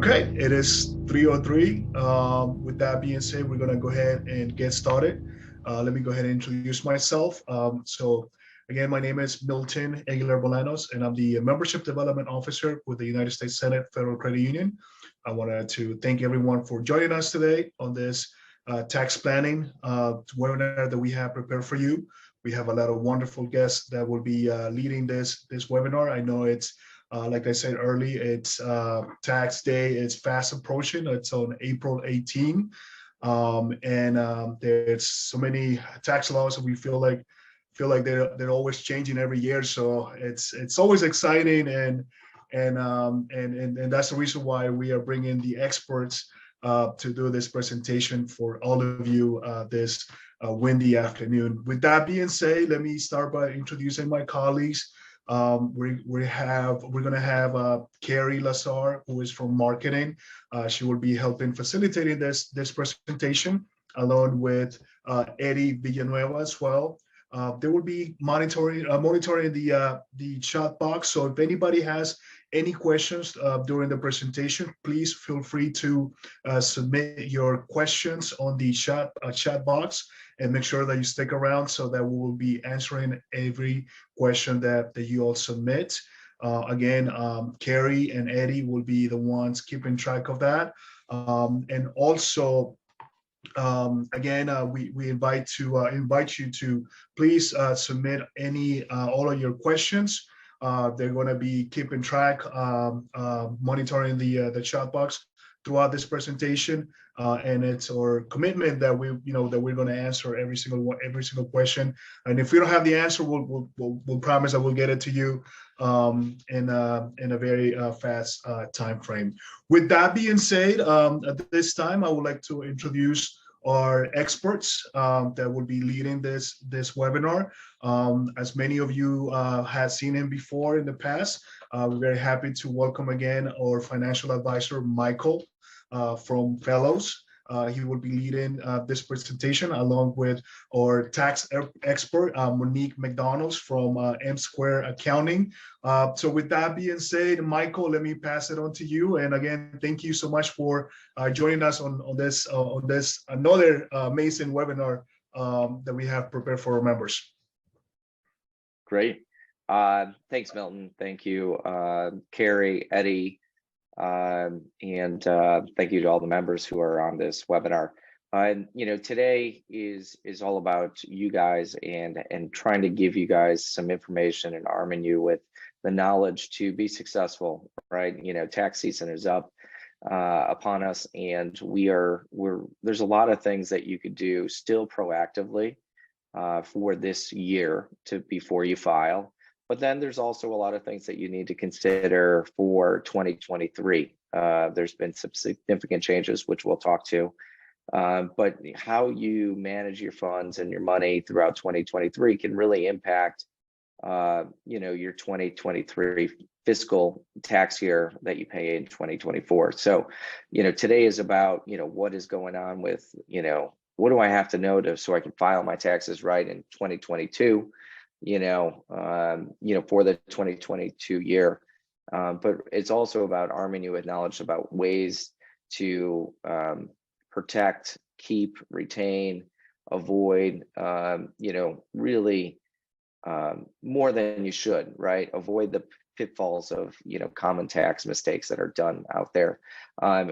Okay, it is 3:03. With that being said, we're gonna go ahead and get started. Let me go ahead and introduce myself. Again, my name is Milton Aguilar Bolanos, and I'm the Membership Development Officer with the United States Senate Federal Credit Union. I wanted to thank everyone for joining us today on this tax planning webinar that we have prepared for you. We have a lot of wonderful guests that will be leading this webinar. I know it's like I said early, it's tax day. It's fast approaching. It's on April 18. There's so many tax laws that we feel like they're always changing every year. So it's always exciting, and that's the reason why we are bringing the experts to do this presentation for all of you this windy afternoon. With that being said, let me start by introducing my colleagues. We're going to have Carrie Lazar, who is from marketing. She will be helping facilitating this presentation, along with Eddie Villanueva as well. They will be monitoring the chat box. So if anybody has any questions during the presentation, please feel free to submit your questions on the chat box, and make sure that you stick around so that we will be answering every question that you all submit. Again, Carrie and Eddie will be the ones keeping track of that. And also, again, we invite you to please submit all of your questions. They're going to be keeping track, monitoring the chat box throughout this presentation, and it's our commitment that we're going to answer every single question. And if we don't have the answer, we'll promise that we'll get it to you in a very fast time frame. With that being said, at this time, I would like to introduce our experts that will be leading this webinar. As many of you have seen him before in the past, we're very happy to welcome again our financial advisor, Michael, from Fellows. He will be leading this presentation along with our tax expert, Monique McDonald from M Square Accounting. So with that being said, Michael, let me pass it on to you. And again, thank you so much for joining us on this another amazing webinar that we have prepared for our members. Great. Thanks, Milton. Thank you, Carrie, Eddie, and thank you to all the members who are on this webinar. Today is all about you guys and trying to give you guys some information and arming you with the knowledge to be successful, right? Tax season is up upon us, and there's a lot of things that you could do still proactively for this year before you file. But then there's also a lot of things that you need to consider for 2023. There's been some significant changes, which we'll talk to. But how you manage your funds and your money throughout 2023 can really impact, your 2023 fiscal tax year that you pay in 2024. So, today is about, what is going on with, what do I have to know so I can file my taxes right in 2022? For the 2022 year. But it's also about arming you with knowledge about ways to protect, keep, retain, avoid, really more than you should, right? Avoid the pitfalls of, common tax mistakes that are done out there.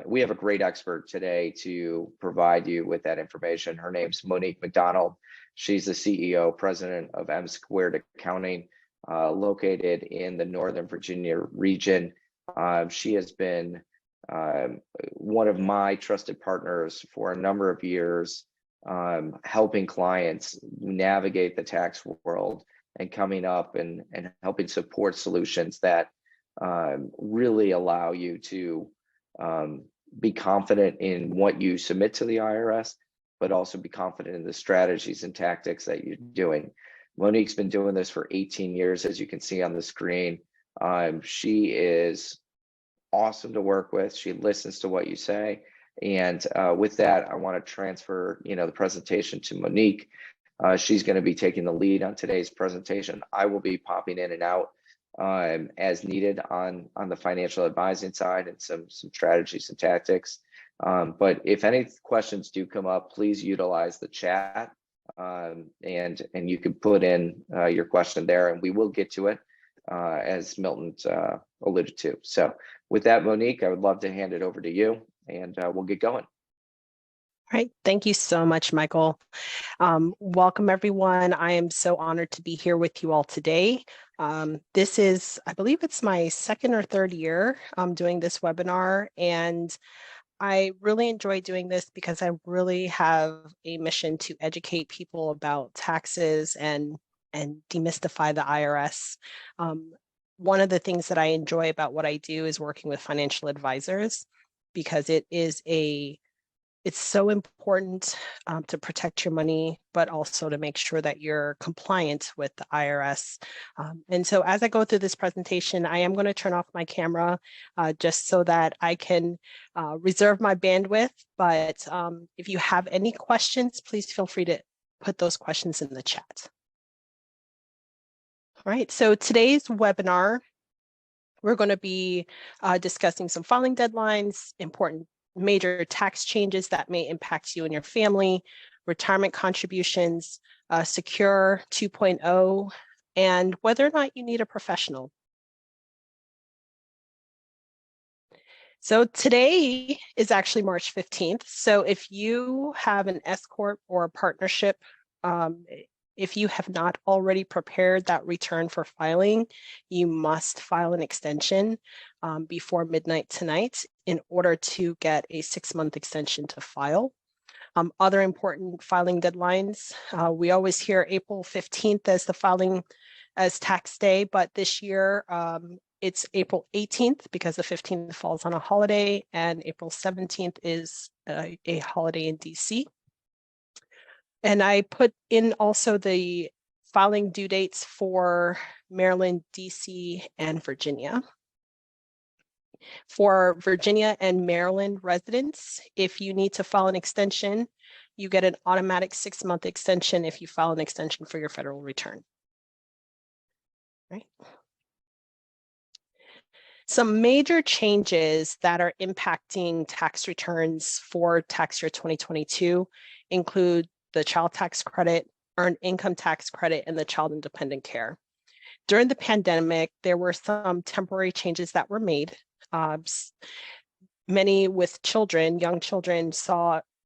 We have a great expert today to provide you with that information. Her name's Monique McDonald. She's the CEO, president of M Squared Accounting, located in the Northern Virginia region. She has been one of my trusted partners for a number of years, helping clients navigate the tax world and coming up and helping support solutions that really allow you to be confident in what you submit to the IRS, but also be confident in the strategies and tactics that you're doing. Monique's been doing this for 18 years, as you can see on the screen. She is awesome to work with. She listens to what you say. And with that, I want to transfer, the presentation to Monique. She's going to be taking the lead on today's presentation. I will be popping in and out as needed on the financial advising side, and some strategies and tactics. But if any questions do come up, please utilize the chat, and you can put in your question there, and we will get to it, as Milton alluded to. So with that, Monique, I would love to hand it over to you, and we'll get going. All right. Thank you so much, Michael. Welcome, everyone. I am so honored to be here with you all today. This is, I believe it's my second or third year doing this webinar, and I really enjoy doing this because I really have a mission to educate people about taxes and demystify the IRS. One of the things that I enjoy about what I do is working with financial advisors, because it's so important to protect your money, but also to make sure that you're compliant with the IRS. And so as I go through this presentation, I am going to turn off my camera just so that I can reserve my bandwidth. But if you have any questions, please feel free to put those questions in the chat. All right, so today's webinar, we're going to be discussing some filing deadlines, important major tax changes that may impact you and your family, retirement contributions, Secure 2.0, and whether or not you need a professional. So today is actually March 15th. So if you have an S Corp or a partnership, if you have not already prepared that return for filing, you must file an extension before midnight tonight in order to get a 6-month extension to file. Other important filing deadlines, we always hear April 15th as the filing as tax day, but this year it's April 18th because the 15th falls on a holiday, and April 17th is a holiday in DC. And I put in also the filing due dates for Maryland, DC, and Virginia. For Virginia and Maryland residents, if you need to file an extension, you get an automatic 6-month extension if you file an extension for your federal return. Right. Some major changes that are impacting tax returns for tax year 2022 include the child tax credit, earned income tax credit, and the child and dependent care. During the pandemic, there were some temporary changes that were made. Many with children, young children,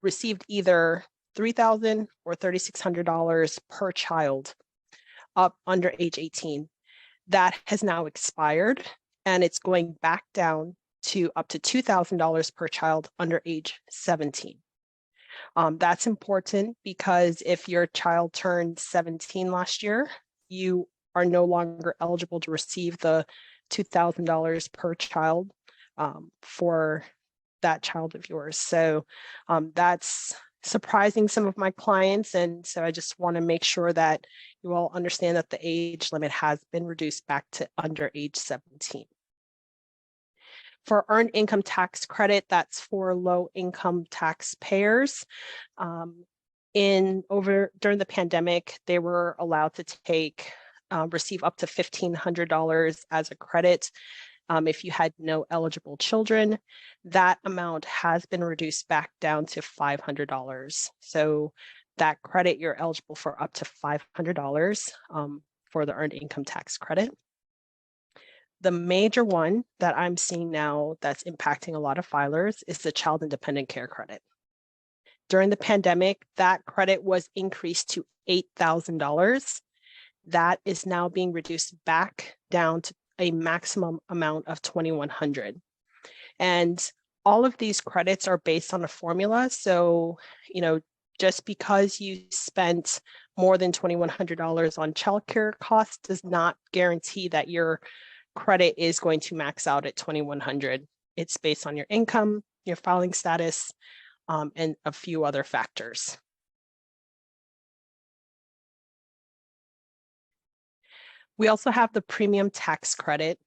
received either $3,000 or $3,600 per child up under age 18. That has now expired, and it's going back down to up to $2,000 per child under age 17. That's important because if your child turned 17 last year, you are no longer eligible to receive the $2,000 per child for that child of yours. So that's surprising some of my clients. And so I just want to make sure that you all understand that the age limit has been reduced back to under age 17. For earned income tax credit, that's for low income taxpayers. During the pandemic, they were allowed to receive up to $1,500 as a credit if you had no eligible children. That amount has been reduced back down to $500. So that credit, you're eligible for up to $500 for the earned income tax credit. The major one that I'm seeing now that's impacting a lot of filers is the child and dependent care credit. During the pandemic, that credit was increased to $8,000. That is now being reduced back down to a maximum amount of $2,100. And all of these credits are based on a formula. So, just because you spent more than $2,100 on childcare costs does not guarantee that your credit is going to max out at $2,100. It's based on your income, your filing status, and a few other factors. We also have the premium tax credit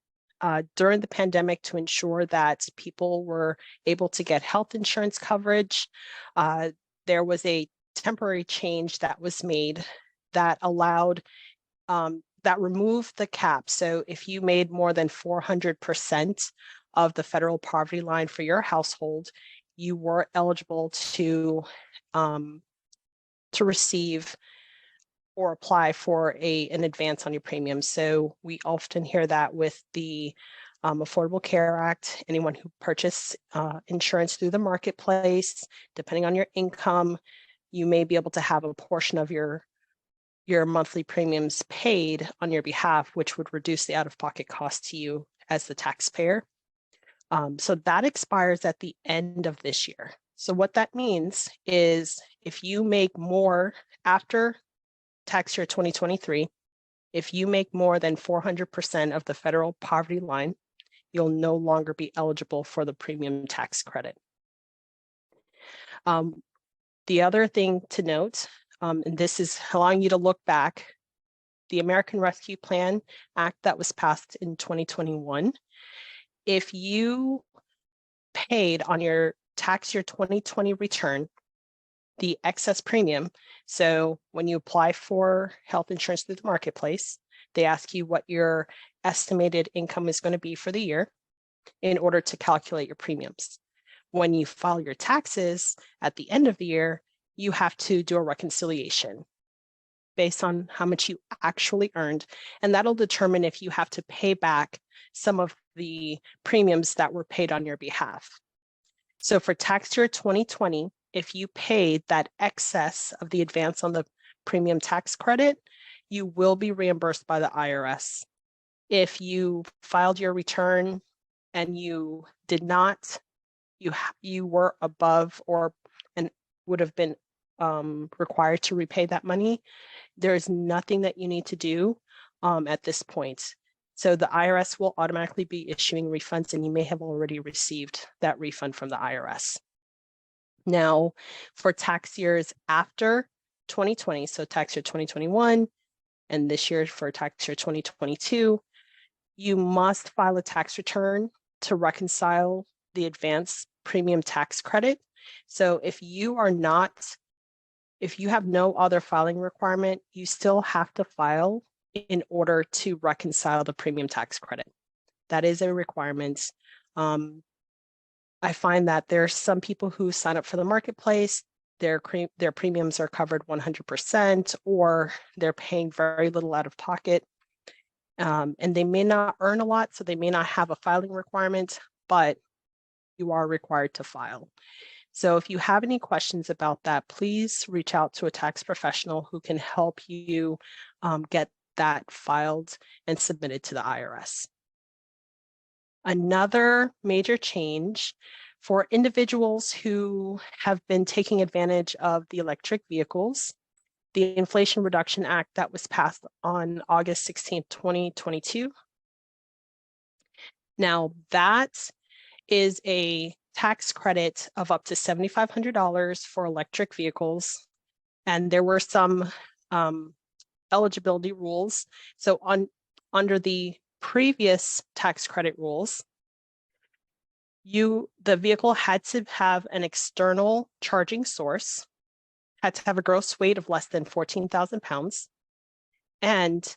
during the pandemic to ensure that people were able to get health insurance coverage. There was a temporary change that was made that allowed that removed the cap. So if you made more than 400% of the federal poverty line for your household, you were eligible to receive or apply for an advance on your premiums. So we often hear that with the Affordable Care Act. Anyone who purchased insurance through the marketplace, depending on your income, you may be able to have a portion of your monthly premiums paid on your behalf, which would reduce the out-of-pocket cost to you as the taxpayer. So that expires at the end of this year. So what that means is if you make more after tax year 2023, if you make more than 400% of the federal poverty line, you'll no longer be eligible for the premium tax credit. The other thing to note, and this is allowing you to look back, the American Rescue Plan Act that was passed in 2021, if you paid on your tax year 2020 return the excess premium, so when you apply for health insurance through the marketplace, they ask you what your estimated income is going to be for the year in order to calculate your premiums. When you file your taxes at the end of the year, you have to do a reconciliation based on how much you actually earned, and that'll determine if you have to pay back some of the premiums that were paid on your behalf. So for tax year 2020, if you paid that excess of the advance on the premium tax credit, you will be reimbursed by the IRS. If you filed your return and you did not, you were above or and would have been required to repay that money, there's nothing that you need to do at this point. So the IRS will automatically be issuing refunds, and you may have already received that refund from the IRS. Now, for tax years after 2020, so tax year 2021, and this year for tax year 2022, you must file a tax return to reconcile the advance premium tax credit. So if you have no other filing requirement, you still have to file in order to reconcile the premium tax credit. That is a requirement. I find that there are some people who sign up for the marketplace, their premiums are covered 100%, or they're paying very little out of pocket. And they may not earn a lot, so they may not have a filing requirement, but you are required to file. So if you have any questions about that, please reach out to a tax professional who can help you get that filed and submitted to the IRS. Another major change for individuals who have been taking advantage of the electric vehicles, the Inflation Reduction Act that was passed on August 16, 2022. Now that is a tax credit of up to $7,500 for electric vehicles. And there were some eligibility rules. So under the previous tax credit rules, the vehicle had to have an external charging source, had to have a gross weight of less than 14,000 pounds, and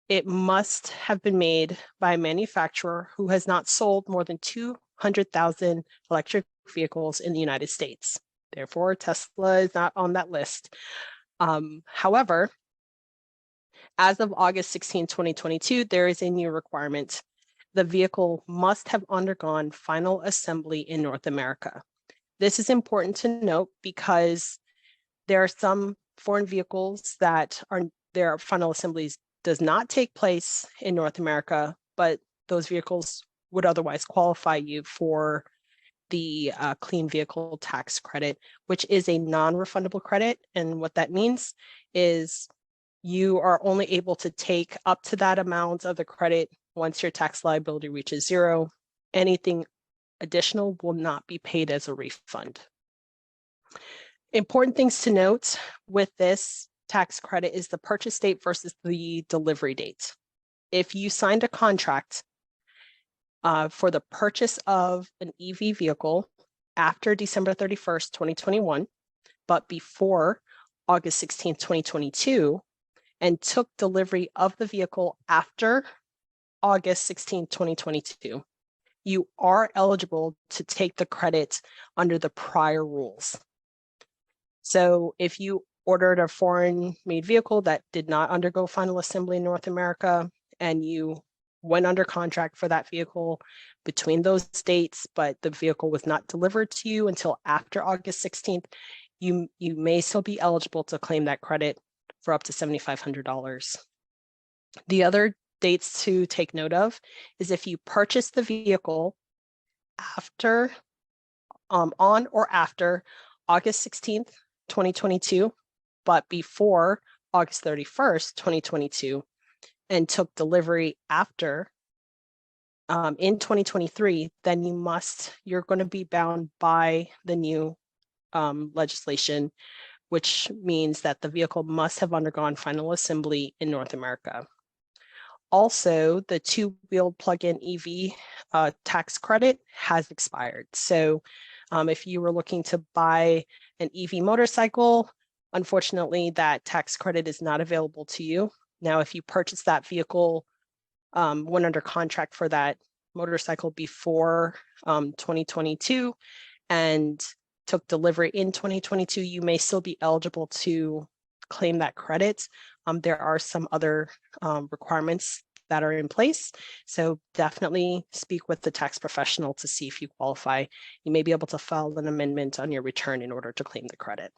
it must have been made by a manufacturer who has not sold more than 200,000 electric vehicles in the United States. Therefore, Tesla is not on that list. However, as of August 16, 2022, there is a new requirement. The vehicle must have undergone final assembly in North America. This is important to note because there are some foreign vehicles that their final assemblies does not take place in North America, but those vehicles would otherwise qualify you for the clean vehicle tax credit, which is a non-refundable credit. And what that means is you are only able to take up to that amount of the credit once your tax liability reaches zero. Anything additional will not be paid as a refund. Important things to note with this tax credit is the purchase date versus the delivery date. If you signed a contract for the purchase of an EV vehicle after December 31st, 2021, but before August 16th, 2022, and took delivery of the vehicle after August 16, 2022, you are eligible to take the credit under the prior rules. So if you ordered a foreign-made vehicle that did not undergo final assembly in North America, and you went under contract for that vehicle between those dates, but the vehicle was not delivered to you until after August 16th, you may still be eligible to claim that credit for up to $7,500. The other dates to take note of is if you purchase the vehicle after, on or after August 16th, 2022, but before August 31st, 2022, and took delivery after in 2023, then you're going to be bound by the new legislation, which means that the vehicle must have undergone final assembly in North America. Also, the two-wheeled plug-in EV tax credit has expired. So if you were looking to buy an EV motorcycle, unfortunately, that tax credit is not available to you. Now, if you purchase that vehicle, went under contract for that motorcycle before 2022 and took delivery in 2022, you may still be eligible to claim that credit. There are some other requirements that are in place. So definitely speak with the tax professional to see if you qualify. You may be able to file an amendment on your return in order to claim the credit.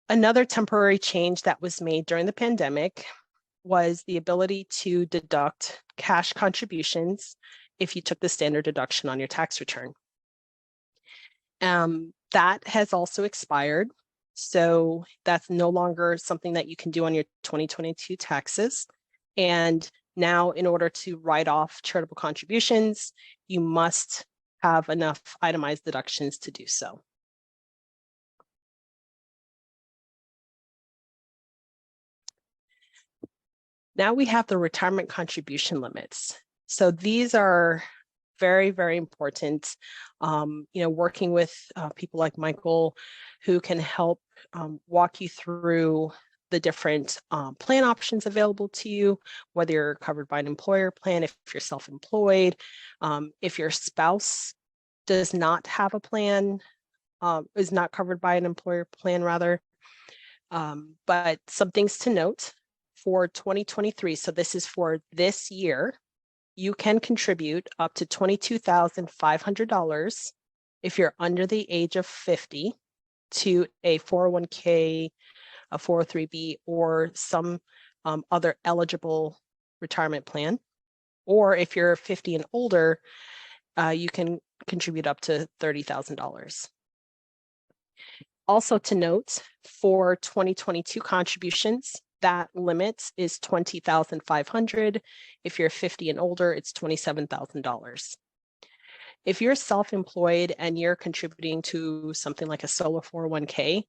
Another temporary change that was made during the pandemic was the ability to deduct cash contributions if you took the standard deduction on your tax return. That has also expired. So that's no longer something that you can do on your 2022 taxes. And now, in order to write off charitable contributions, you must have enough itemized deductions to do so. Now we have the retirement contribution limits. So these are very, very important. Working with people like Michael, who can help walk you through the different plan options available to you, whether you're covered by an employer plan, if you're self-employed, if your spouse does not have a plan, is not covered by an employer plan rather. But some things to note for 2023, so this is for this year, you can contribute up to $22,500 if you're under the age of 50 to a 401k, a 403b, or some other eligible retirement plan. Or if you're 50 and older, you can contribute up to $30,000. Also to note, for 2022 contributions, that limit is $20,500. If you're 50 and older, it's $27,000. If you're self-employed and you're contributing to something like a solo 401k,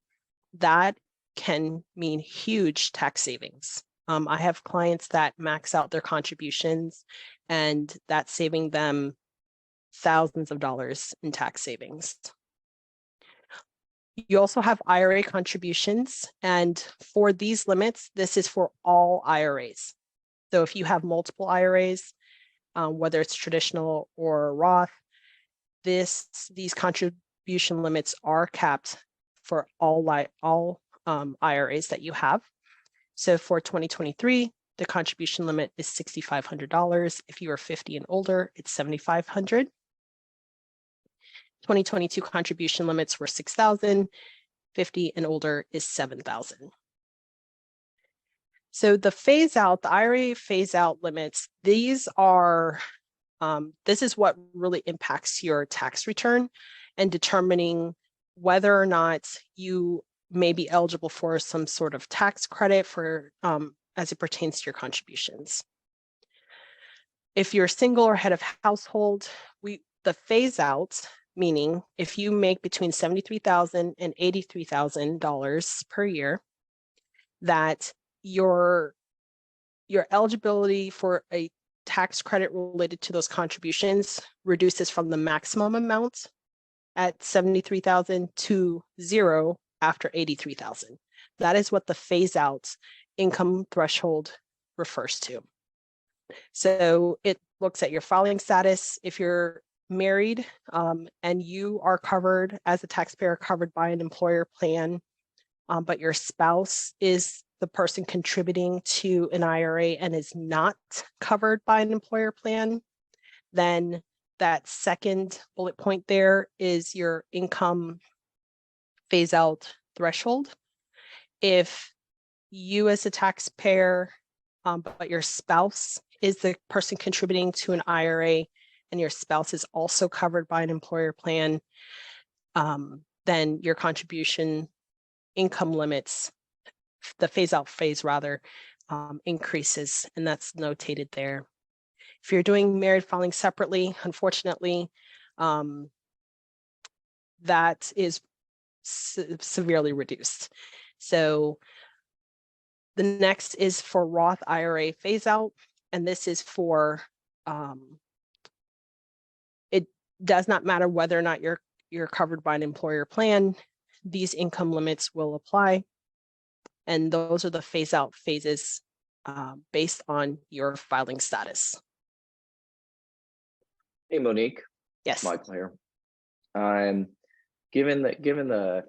that can mean huge tax savings. I have clients that max out their contributions, and that's saving them thousands of dollars in tax savings. You also have IRA contributions, and for these limits, this is for all IRAs. So if you have multiple IRAs, whether it's traditional or Roth, these contribution limits are capped for all IRAs that you have. So for 2023, the contribution limit is $6,500. If you are 50 and older, it's $7,500. 2022 contribution limits were $6,000, 50 and older is $7,000. So the IRA phase out limits, these are, this is what really impacts your tax return and determining whether or not you may be eligible for some sort of tax credit for as it pertains to your contributions. If you're single or head of household, the phase out, meaning if you make between $73,000 and $83,000 per year, that your eligibility for a tax credit related to those contributions reduces from the maximum amount at $73,000 to zero after $83,000. That is what the phase out income threshold refers to. So it looks at your filing status. If you're married and you are covered as a taxpayer covered by an employer plan, but your spouse is the person contributing to an IRA and is not covered by an employer plan, then that second bullet point there is your income phase out threshold. If you as a taxpayer, but your spouse is the person contributing to an IRA and your spouse is also covered by an employer plan, then your contribution income limits, the phase out phase rather, increases, and that's notated there. If you're doing married filing separately, unfortunately, that is severely reduced. So the next is for Roth IRA phase out, and this is for, it does not matter whether or not you're covered by an employer plan, these income limits will apply. And those are the phase out phases based on your filing status. Hey, Monique. Yes. Michael here. Given the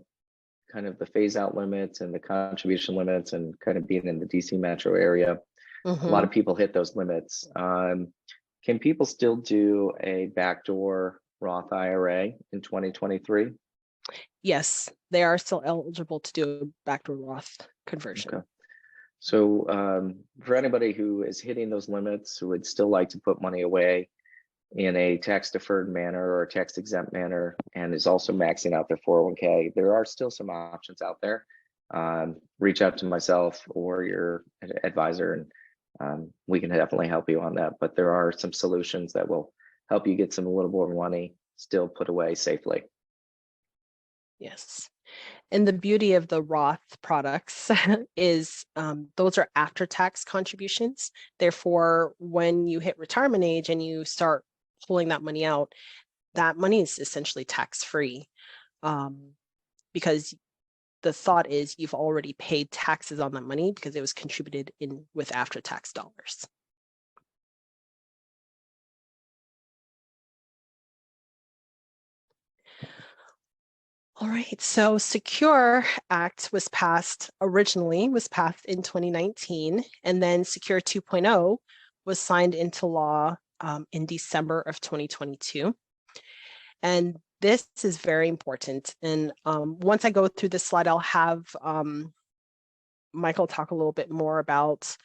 kind of the phase out limits and the contribution limits and kind of being in the DC metro area, a lot of people hit those limits. Can people still do a backdoor Roth IRA in 2023? Yes, they are still eligible to do a backdoor Roth conversion. Okay. So for anybody who is hitting those limits, who would still like to put money away in a tax deferred manner or a tax exempt manner, and is also maxing out their 401k, there are still some options out there. Reach out to myself or your advisor, and we can definitely help you on that. But there are some solutions that will help you get a little more money still put away safely. Yes. And the beauty of the Roth products is those are after-tax contributions. Therefore, when you hit retirement age and you start pulling that money out, that money is essentially tax-free, because the thought is you've already paid taxes on that money because it was contributed in with after-tax dollars. All right, so Secure Act was passed in 2019, and then Secure 2.0 was signed into law in December of 2022. And this is very important. And once I go through this slide, I'll have Michael talk a little bit more about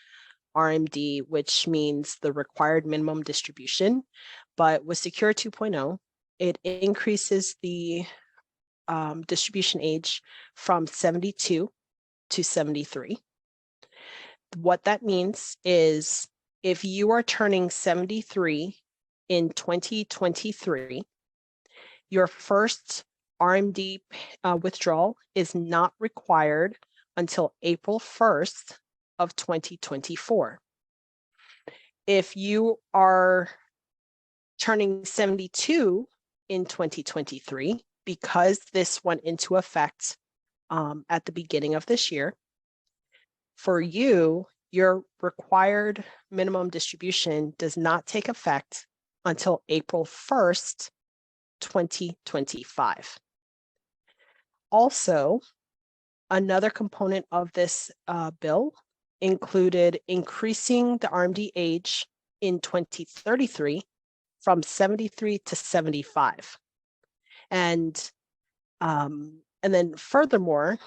RMD, which means the required minimum distribution. But with Secure 2.0, it increases the distribution age from 72 to 73. What that means is if you are turning 73 in 2023, your first RMD withdrawal is not required until April 1st of 2024. If you are turning 72 in 2023, because this went into effect at the beginning of this year, for you, your required minimum distribution does not take effect until April 1st, 2025. Also, another component of this bill included increasing the RMD age in 2033 from 73 to 75. And then furthermore,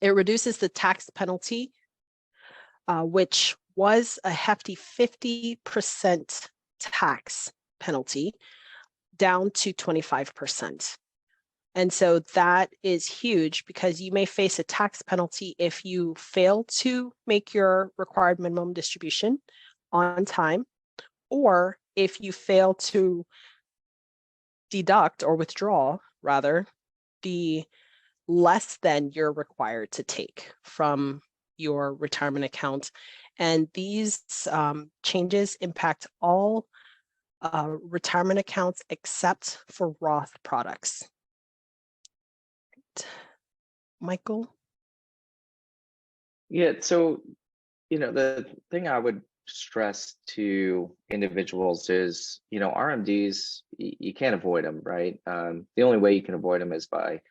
it reduces the tax penalty, which was a hefty 50% tax penalty, down to 25%. And so that is huge because you may face a tax penalty if you fail to make your required minimum distribution on time, or if you fail to deduct or withdraw, rather, the less than you're required to take from your retirement account. And these changes impact all retirement accounts except for Roth products. Michael? Yeah, so the thing I would stress to individuals is, RMDs, you can't avoid them, right? The only way you can avoid them is by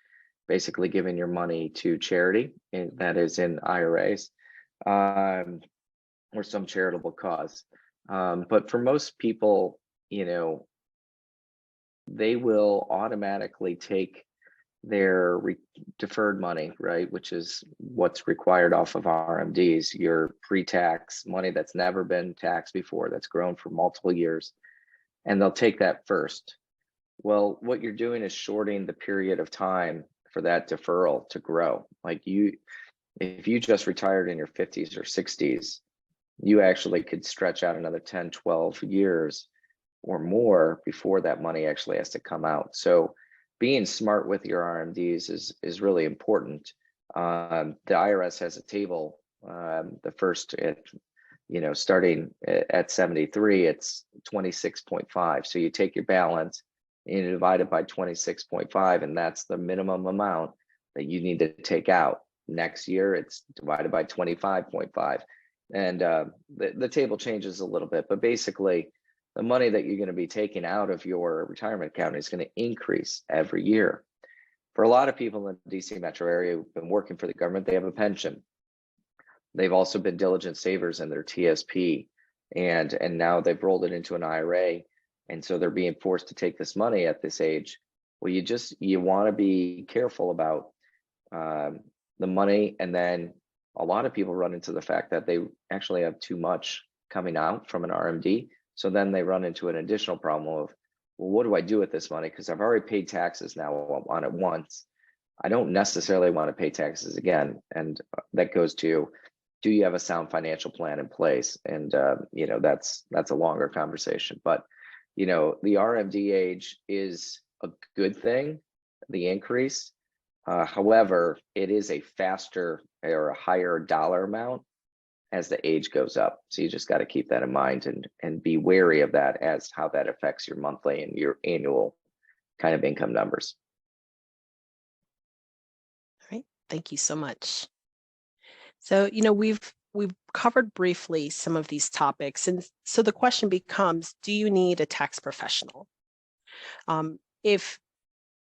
basically giving your money to charity, and that is in IRAs, um, or some charitable cause. But for most people, they will automatically take their deferred money, right, which is what's required off of RMDs, your pre-tax money that's never been taxed before, that's grown for multiple years, and they'll take that first. Well, what you're doing is shorting the period of time for that deferral to grow. Like if you just retired in your 50s or 60s, you actually could stretch out another 10, 12 years or more before that money actually has to come out. So being smart with your RMDs is really important. The IRS has a table, the first starting at 73, it's 26.5. So you take your balance and you divide it by 26.5, and that's the minimum amount that you need to take out. Next year, it's divided by 25.5. And the table changes a little bit, but basically, the money that you're going to be taking out of your retirement account is going to increase every year. For a lot of people in the DC metro area who've been working for the government, they have a pension. They've also been diligent savers in their TSP, and now they've rolled it into an IRA, and so they're being forced to take this money at this age. Well, you want to be careful about the money, and then a lot of people run into the fact that they actually have too much coming out from an RMD. So then they run into an additional problem of, well, what do I do with this money? Because I've already paid taxes now on it once. I don't necessarily want to pay taxes again. And that goes to, do you have a sound financial plan in place? And, that's a longer conversation. But, the RMD age is a good thing, the increase. However, it is a faster or a higher dollar amount as the age goes up. So you just got to keep that in mind and be wary of that as how that affects your monthly and your annual kind of income numbers. All right, thank you so much. So, we've covered briefly some of these topics. And so the question becomes, do you need a tax professional? If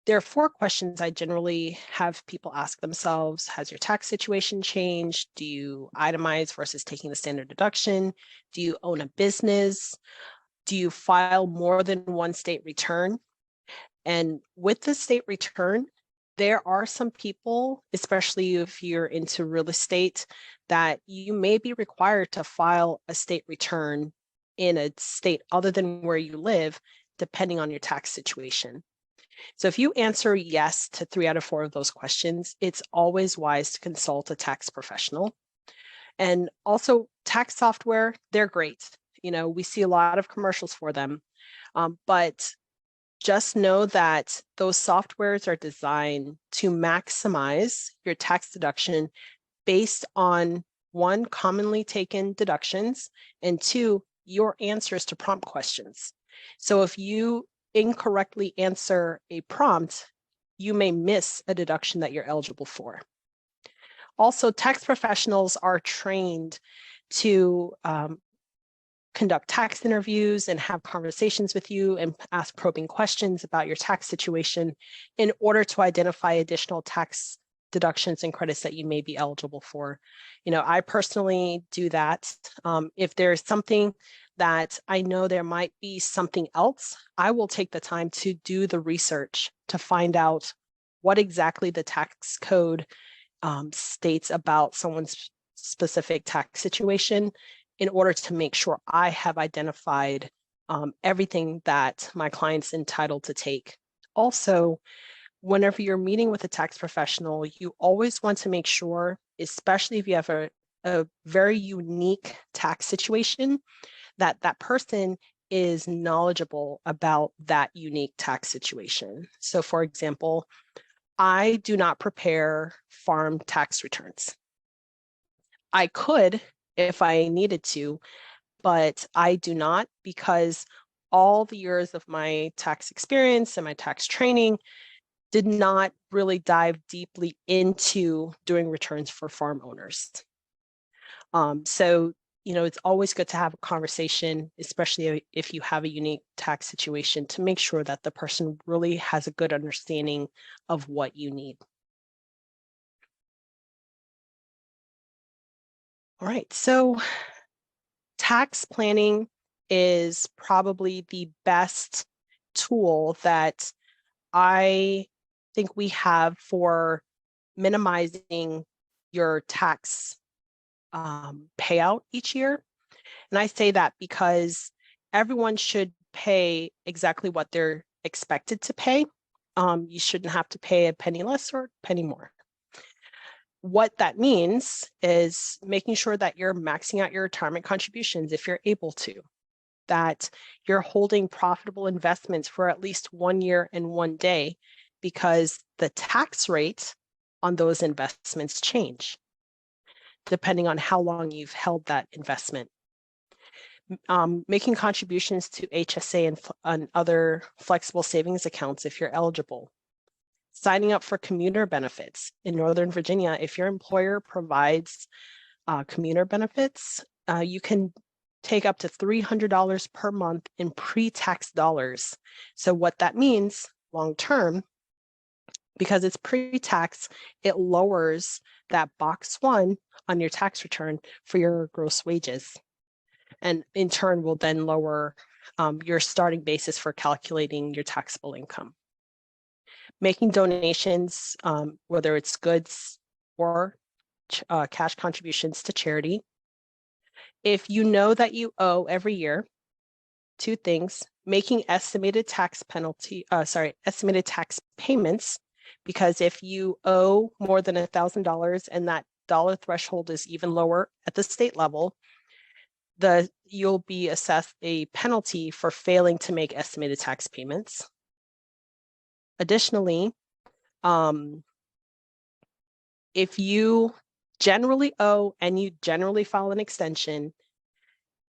there are 4 questions I generally have people ask themselves. Has your tax situation changed? Do you itemize versus taking the standard deduction? Do you own a business? Do you file more than one state return? And with the state return, there are some people, especially if you're into real estate, that you may be required to file a state return in a state other than where you live, depending on your tax situation. So if you answer yes to 3 out of 4 of those questions, it's always wise to consult a tax professional. And also tax software, they're great. We see a lot of commercials for them, but just know that those softwares are designed to maximize your tax deduction based on 1, commonly taken deductions, and 2, your answers to prompt questions. So if you incorrectly answer a prompt, you may miss a deduction that you're eligible for. Also, tax professionals are trained to conduct tax interviews and have conversations with you and ask probing questions about your tax situation in order to identify additional tax deductions and credits that you may be eligible for. I personally do that. If there's something that I know there might be something else, I will take the time to do the research to find out what exactly the tax code states about someone's specific tax situation in order to make sure I have identified everything that my client's entitled to take. Also, whenever you're meeting with a tax professional, you always want to make sure, especially if you have a very unique tax situation, that person is knowledgeable about that unique tax situation. So for example, I do not prepare farm tax returns. I could if I needed to, but I do not, because all the years of my tax experience and my tax training did not really dive deeply into doing returns for farm owners. So, it's always good to have a conversation, especially if you have a unique tax situation, to make sure that the person really has a good understanding of what you need. All right, so tax planning is probably the best tool that I think we have for minimizing your tax payout each year. And I say that because everyone should pay exactly what they're expected to pay. You shouldn't have to pay a penny less or a penny more. What that means is making sure that you're maxing out your retirement contributions if you're able to, that you're holding profitable investments for at least 1 year and 1 day, because the tax rate on those investments change depending on how long you've held that investment. Making contributions to HSA and other flexible savings accounts if you're eligible. Signing up for commuter benefits. In Northern Virginia, if your employer provides commuter benefits, you can take up to $300 per month in pre-tax dollars. So what that means long term, because it's pre-tax, it lowers that box 1 on your tax return for your gross wages, and in turn will then lower your starting basis for calculating your taxable income. Making donations, whether it's goods or cash contributions to charity. If you know that you owe every year, 2 things: making estimated tax payments, because if you owe more than $1,000 and that dollar threshold is even lower at the state level, you'll be assessed a penalty for failing to make estimated tax payments. Additionally, if you generally owe and you generally file an extension,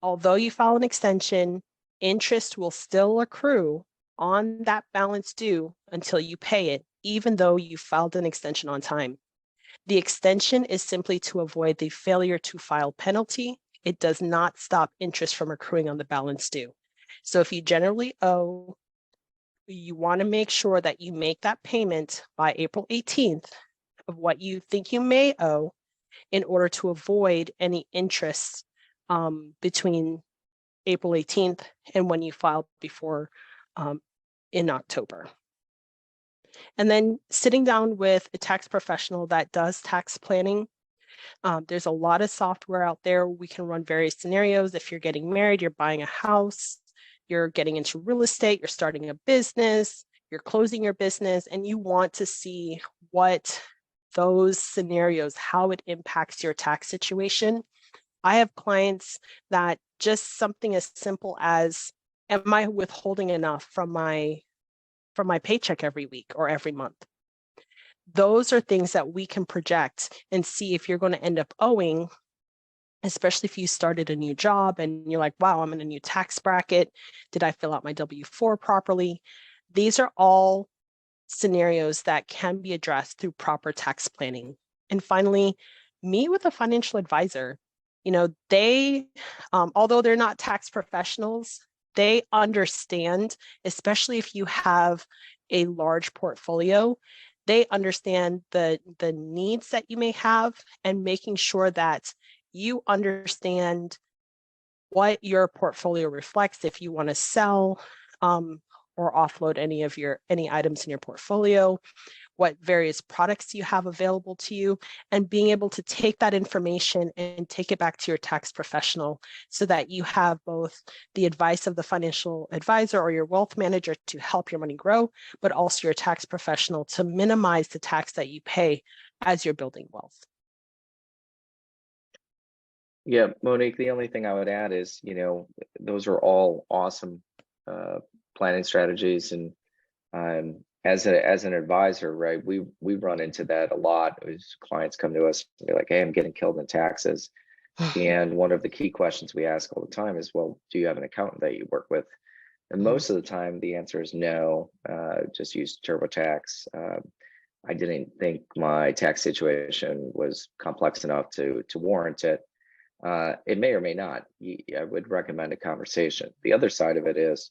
although you file an extension, interest will still accrue on that balance due until you pay it, even though you filed an extension on time. The extension is simply to avoid the failure to file penalty. It does not stop interest from accruing on the balance due. So if you generally owe, you want to make sure that you make that payment by April 18th of what you think you may owe, in order to avoid any interest between April 18th and when you filed before in October. And then sitting down with a tax professional that does tax planning. There's a lot of software out there. We can run various scenarios. If you're getting married, you're buying a house, you're getting into real estate, you're starting a business, you're closing your business, and you want to see what those scenarios, how it impacts your tax situation. I have clients that just something as simple as, am I withholding enough from my paycheck every week or every month? Those are things that we can project and see if you're going to end up owing, especially if you started a new job and you're like, wow, I'm in a new tax bracket. Did I fill out my W-4 properly? These are all scenarios that can be addressed through proper tax planning. And finally, meet with a financial advisor. They, although they're not tax professionals, they understand, especially if you have a large portfolio, they understand the needs that you may have, and making sure that you understand what your portfolio reflects if you want to sell or offload any items in your portfolio, what various products you have available to you, and being able to take that information and take it back to your tax professional so that you have both the advice of the financial advisor or your wealth manager to help your money grow, but also your tax professional to minimize the tax that you pay as you're building wealth. Yeah, Monique, the only thing I would add is, those are all awesome planning strategies. And as an advisor, right, we run into that a lot. As clients come to us and be like, hey, I'm getting killed in taxes. And one of the key questions we ask all the time is, well, do you have an accountant that you work with? And most of the time, the answer is no, just use TurboTax. I didn't think my tax situation was complex enough to warrant it. It may or may not. I would recommend a conversation. The other side of it is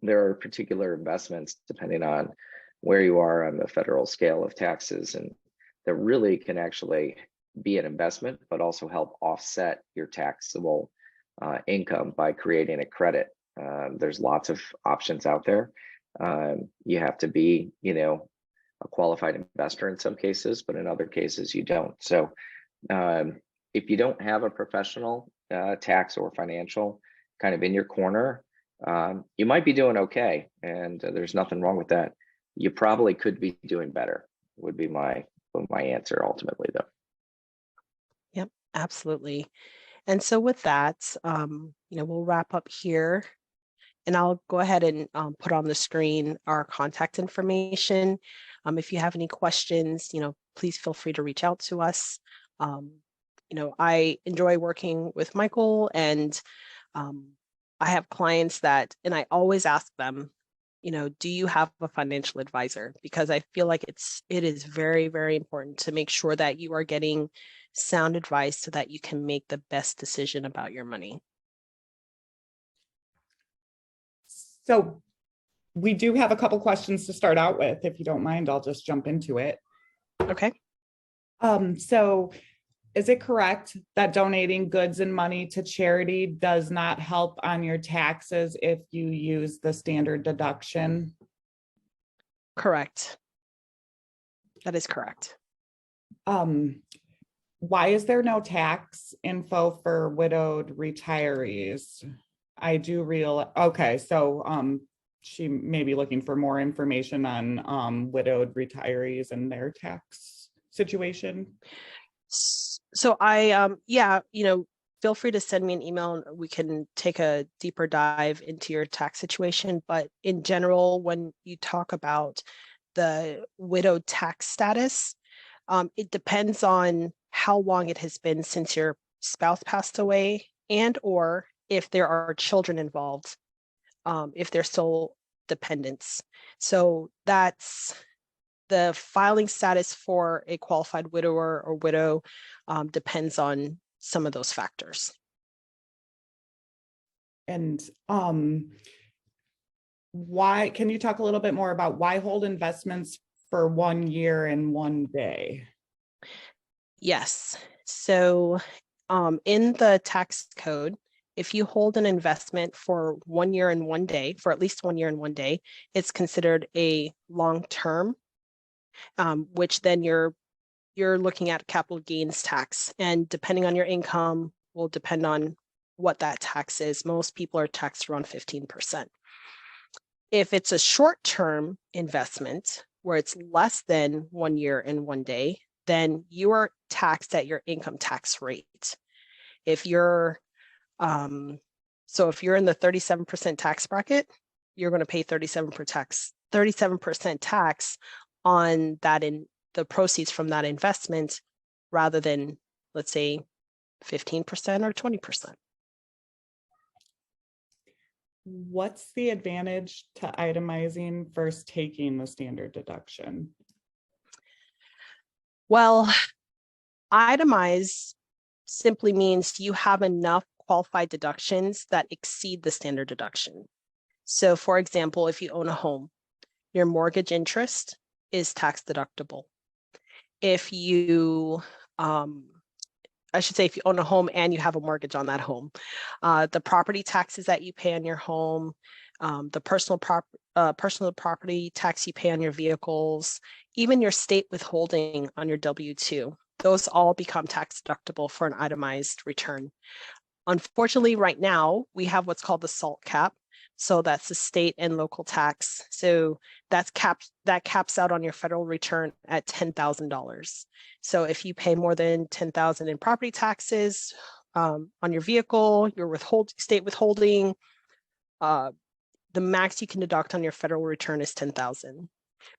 there are particular investments depending on where you are on the federal scale of taxes, and that really can actually be an investment, but also help offset your taxable income by creating a credit. There's lots of options out there. You have to be, a qualified investor in some cases, but in other cases you don't. So if you don't have a professional tax or financial kind of in your corner, you might be doing okay, and there's nothing wrong with that. You probably could be doing better, would be my answer ultimately, though. Yep, absolutely. And so with that, we'll wrap up here, and I'll go ahead and put on the screen our contact information. If you have any questions, please feel free to reach out to us. I enjoy working with Michael, and I have clients and I always ask them, do you have a financial advisor? Because I feel like it is very, very important to make sure that you are getting sound advice so that you can make the best decision about your money. So we do have a couple questions to start out with. If you don't mind, I'll just jump into it. Okay. So is it correct that donating goods and money to charity does not help on your taxes if you use the standard deduction? Correct. That is correct. Why is there no tax info for widowed retirees? I do realize, okay, so she may be looking for more information on widowed retirees and their tax situation. So feel free to send me an email and we can take a deeper dive into your tax situation. But in general, when you talk about the widowed tax status, it depends on how long it has been since your spouse passed away, and or if there are children involved, if they're sole dependents. So that's the filing status for a qualified widower or widow depends on some of those factors. And why, can you talk a little bit more about why hold investments for 1 year and 1 day? Yes. So in the tax code, if you hold an investment for 1 year and 1 day, for at least 1 year and 1 day, it's considered a long-term, which then you're looking at capital gains tax, and depending on your income will depend on what that tax is. Most people are taxed around 15%. If it's a short-term investment where it's less than 1 year and 1 day, then you are taxed at your income tax rate. If you're if you're in the 37% tax bracket, you're going to pay 37% tax on that in the proceeds from that investment, rather than, let's say, 15% or 20%. What's the advantage to itemizing versus taking the standard deduction? Well, itemize simply means you have enough qualified deductions that exceed the standard deduction. So for example, if you own a home, your mortgage interest is tax deductible. If you, if you own a home and you have a mortgage on that home, the property taxes that you pay on your home, the personal property tax you pay on your vehicles, even your state withholding on your W-2, those all become tax deductible for an itemized return. Unfortunately, right now, we have what's called the SALT cap. So that's the state and local tax. So that caps out on your federal return at $10,000. So if you pay more than $10,000 in property taxes on your vehicle, your state withholding, the max you can deduct on your federal return is $10,000.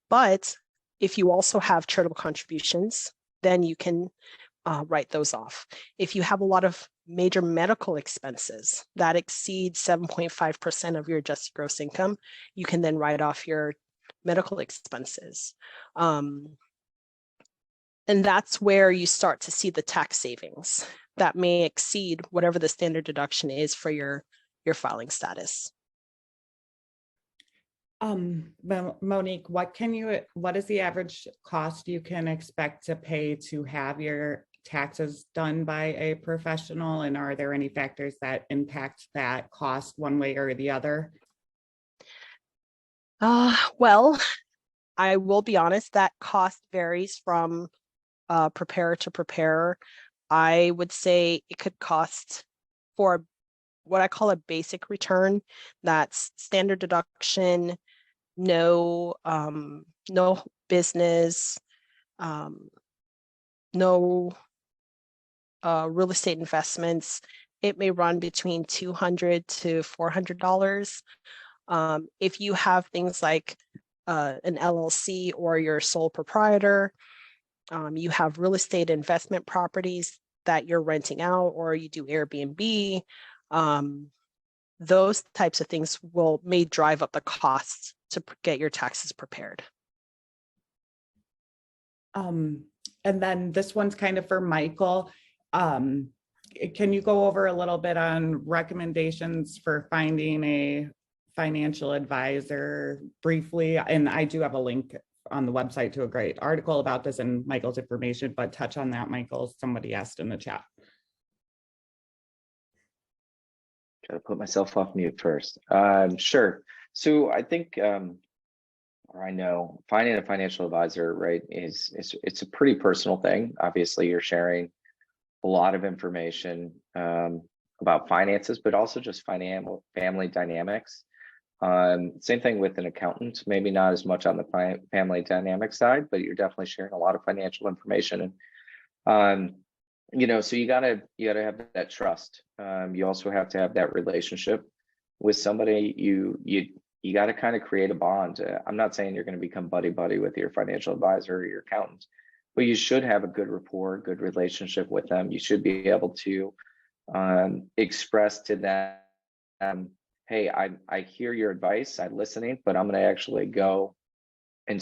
But if you also have charitable contributions, then you can write those off. If you have a lot of major medical expenses that exceed 7.5% of your adjusted gross income, you can then write off your medical expenses. And that's where you start to see the tax savings. that may exceed whatever the standard deduction is for your filing status. Monique, what is the average cost you can expect to pay to have your taxes done by a professional? And are there any factors that impact that cost one way or the other? Well, I will be honest, that cost varies from preparer to preparer. I would say it could cost for what I call a basic return. That's standard deduction, no business, no real estate investments. It may run between $200 to $400. If you have things like an LLC or you're a sole proprietor, you have real estate investment properties that you're renting out, or you do Airbnb, those types of things may drive up the costs to get your taxes prepared. And then this one's kind of for Michael. Can you go over a little bit on recommendations for finding a financial advisor briefly? And I do have a link on the website to a great article about this and Michael's information, but touch on that, Michael. Somebody asked in the chat. Got to put myself off mute first. Sure. So I think, or I know, finding a financial advisor, right, it's a pretty personal thing. Obviously, you're sharing a lot of information about finances, but also just family dynamics. Same thing with an accountant, maybe not as much on the family dynamic side, but you're definitely sharing a lot of financial information. And, so you gotta have that trust. You also have to have that relationship with somebody. You got to kind of create a bond. I'm not saying you're going to become buddy with your financial advisor or your accountant, but you should have a good rapport, good relationship with them. You should be able to express to them, hey, I hear your advice, I'm listening, but I'm going to actually go and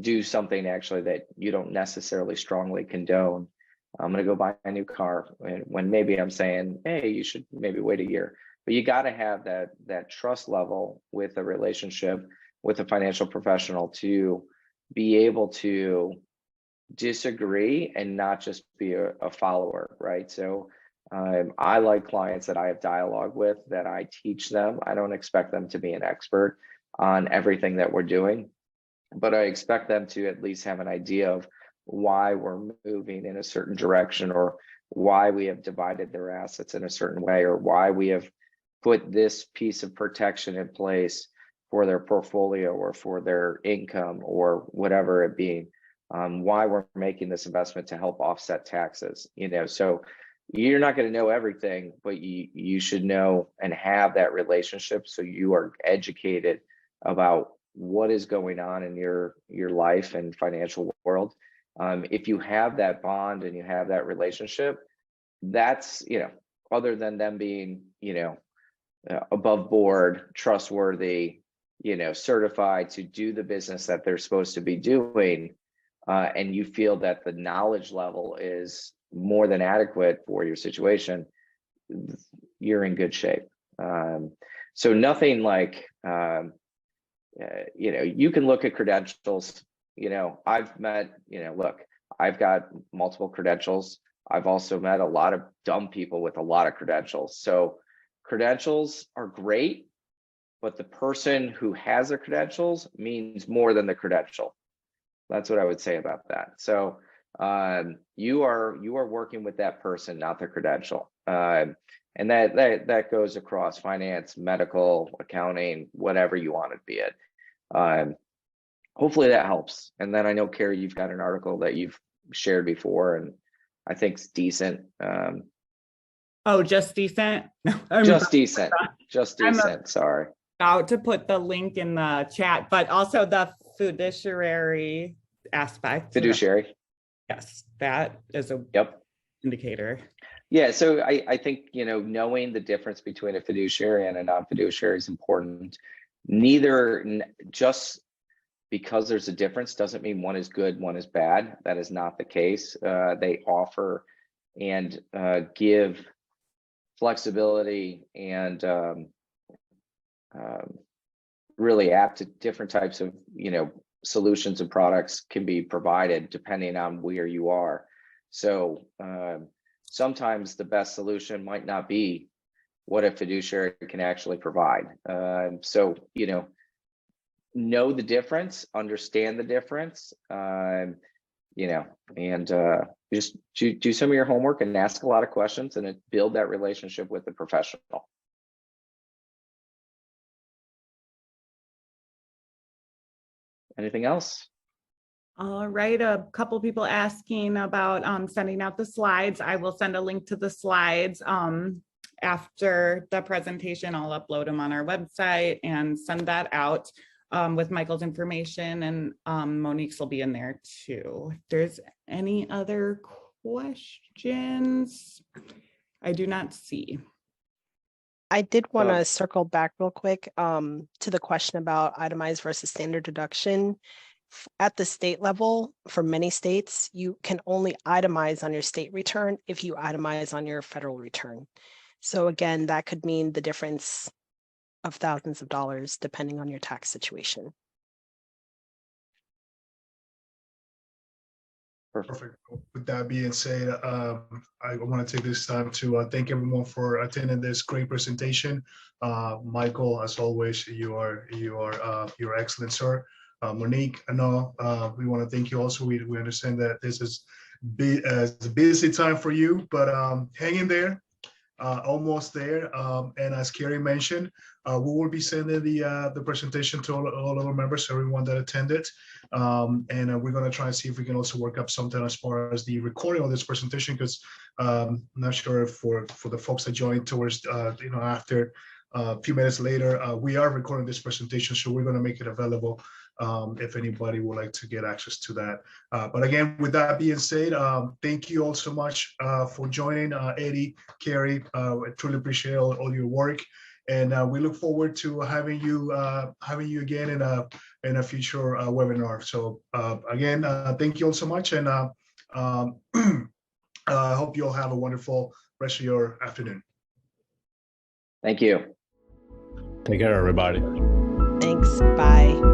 do something actually that you don't necessarily strongly condone. I'm going to go buy a new car when maybe I'm saying, hey, you should maybe wait a year. But you got to have that trust level with a relationship with a financial professional to be able to disagree and not just be a follower, right? So I like clients that I have dialogue with, that I teach them. I don't expect them to be an expert on everything that we're doing, but I expect them to at least have an idea of why we're moving in a certain direction, or why we have divided their assets in a certain way, or why we have put this piece of protection in place for their portfolio or for their income or whatever it be, why we're making this investment to help offset taxes. So you're not going to know everything, but you should know and have that relationship, so you are educated about what is going on in your life and financial world. If you have that bond and you have that relationship, that's, other than them being, above board, trustworthy, certified to do the business that they're supposed to be doing, and you feel that the knowledge level is more than adequate for your situation, you're in good shape. So nothing like, you can look at credentials. I've met, look, I've got multiple credentials. I've also met a lot of dumb people with a lot of credentials. So credentials are great, but the person who has the credentials means more than the credential. That's what I would say about that. So you are working with that person, not the credential. And that goes across finance, medical, accounting, whatever you want to be it. Hopefully that helps. And then I know, Carrie, you've got an article that you've shared before, and I think it's decent. Oh, just decent? Just decent. Sorry. About to put the link in the chat, but also the fiduciary aspect. Fiduciary. Yes, that is a indicator. Yeah, so I think, knowing the difference between a fiduciary and a non-fiduciary is important. Just because there's a difference doesn't mean one is good, one is bad. That is not the case. They offer and give flexibility and really apt to different types of, solutions and products can be provided depending on where you are. So sometimes the best solution might not be what a fiduciary can actually provide. So, know the difference, understand the difference, and just do some of your homework and ask a lot of questions and build that relationship with the professional. Anything else? All right, a couple people asking about sending out the slides. I will send a link to the slides after the presentation. I'll upload them on our website and send that out with Michael's information, and Monique's will be in there too. If there's any other questions, I do not see. I did want to circle back real quick to the question about itemized versus standard deduction. At the state level, for many states, you can only itemize on your state return if you itemize on your federal return. So again, that could mean the difference of thousands of dollars depending on your tax situation. Perfect. With that being said, I want to take this time to thank everyone for attending this great presentation. Michael, as always, you're excellent, sir. Monique, I know we want to thank you also. We understand that this is a busy time for you, but hang in there. Almost there. And as Carrie mentioned, we will be sending the presentation to all of our members, everyone that attended. And we're going to try and see if we can also work up something as far as the recording of this presentation, because I'm not sure if for the folks that joined towards, after a few minutes later, we are recording this presentation, so we're going to make it available if anybody would like to get access to that. But again, with that being said, thank you all so much for joining, Eddie, Carrie. I truly appreciate all your work, and we look forward to having you again in a future webinar. So again, thank you all so much, and I hope you all have a wonderful rest of your afternoon. Thank you. Take care, everybody. Thanks. Bye.